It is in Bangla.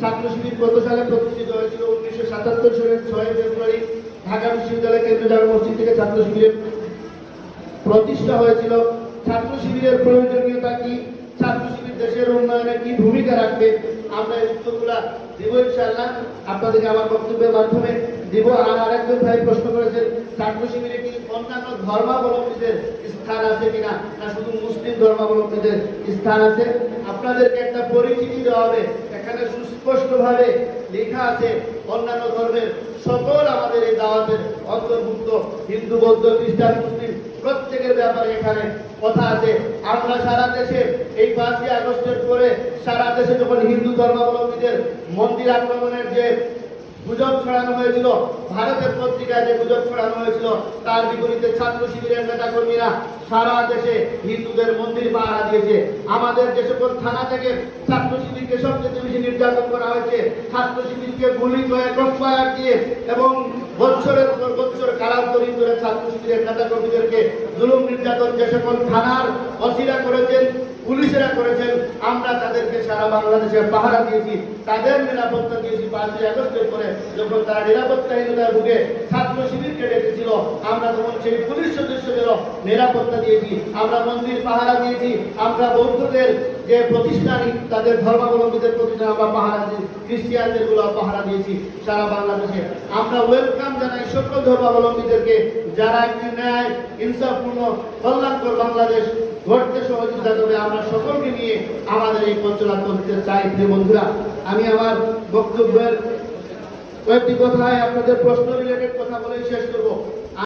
ছাত্র শিবির কত সালে প্রতিষ্ঠিত হয়েছিল? 1977 সালের 6 ফেব্রুয়ারি ঢাকা বিশ্ববিদ্যালয় কেন্দ্রীয় জামে মসজিদ থেকে ছাত্র শিবিরের প্রতিষ্ঠা হয়েছিল। ছাত্র শিবিরের প্রয়োজনীয়তা কি? ছাত্র শিবির দেশের উন্নয়নে কি ভূমিকা রাখবে? আমরা এই উত্তরগুলা দিব ইনশাআল্লাহ, আপনাদেরকে আমার বক্তব্যের মাধ্যমে দিব। আর আরেকজন ভাই প্রশ্ন করেছেন, ছাত্র শিবিরে কি অন্যান্য ধর্মাবলম্বীদের স্থান আছে কিনা, না শুধু মুসলিম ধর্মাবলম্বীদের স্থান আছে? আপনাদেরকে একটা পরিচিতি দেওয়া হবে, এখানে সুস্পষ্টভাবে লেখা আছে অন্যান্য ধর্মের সকল আমাদের এই দাওয়াতের অন্তর্ভুক্ত, হিন্দু, বৌদ্ধ, খ্রিস্টান, মুসলিম প্রত্যেকের ব্যাপারে এখানে কথা আছে। আমরা সারা দেশে এই 5ই আগস্টের পরে সারা দেশে যখন হিন্দু ধর্মাবলম্বীদের মন্দির আক্রমণের যে গুজব ছড়ানো হয়েছিল, ভারতের পত্রিকায় যে গুজব ছড়ানো হয়েছিল, তার বিপরীতে ছাত্র শিবিরের নেতাকর্মীরা সারা দেশে হিন্দুদের মন্দির পাহারা দিয়েছে। আমাদের যে সকল থানা থেকে ছাত্র শিবিরকে সবচেয়ে বেশি নির্যাতন করা হয়েছে, ছাত্র শিবিরকে গুলি করে ক্রসফায়ার দিয়ে এবং বছরের পর বছর কারান্তরীণ করে ছাত্র শিবিরের নেতাকর্মীদেরকে জুলুম নির্যাতন যে সকল থানার ওসিরা করেছেন, পুলিশেরা করেছেন, আমরা তাদেরকে সারা বাংলাদেশে পাহারা দিয়েছি, তাদের নিরাপত্তা দিয়েছি। 5ই আগস্টের পরে যখন তারা নিরাপত্তাহীনতার ভুগে ছাত্র শিবিরকে ডেকেছিল, আমরা তখন সেই পুলিশ সদস্যদেরও নিরাপত্তা দিয়েছি, আমরা মন্দির পাহারা দিয়েছি, আমরা বৌদ্ধদের যে প্রতিষ্ঠান, তাদের ধর্মাবলম্বীদের প্রতিষ্ঠান আমরা পাহারা দিয়েছি, খ্রিস্টিয়ানদের গুলো পাহারা দিয়েছি সারা বাংলাদেশে। আমরা ওয়েলকাম জানাই সকল ধর্মাবলম্বীদেরকে, যারা একটি ন্যায় ইনসাফপূর্ণ কল্যাণকর বাংলাদেশ গড়তে সহযোগিতা করবে। আমরা সকলকে নিয়ে আমাদের এই পথ চলা করতে চাই। প্রিয় বন্ধুরা, আমি আমার বক্তব্যের কয়েকটি কথায় আপনাদের প্রশ্ন রিলেটেড কথা বলে শেষ করব।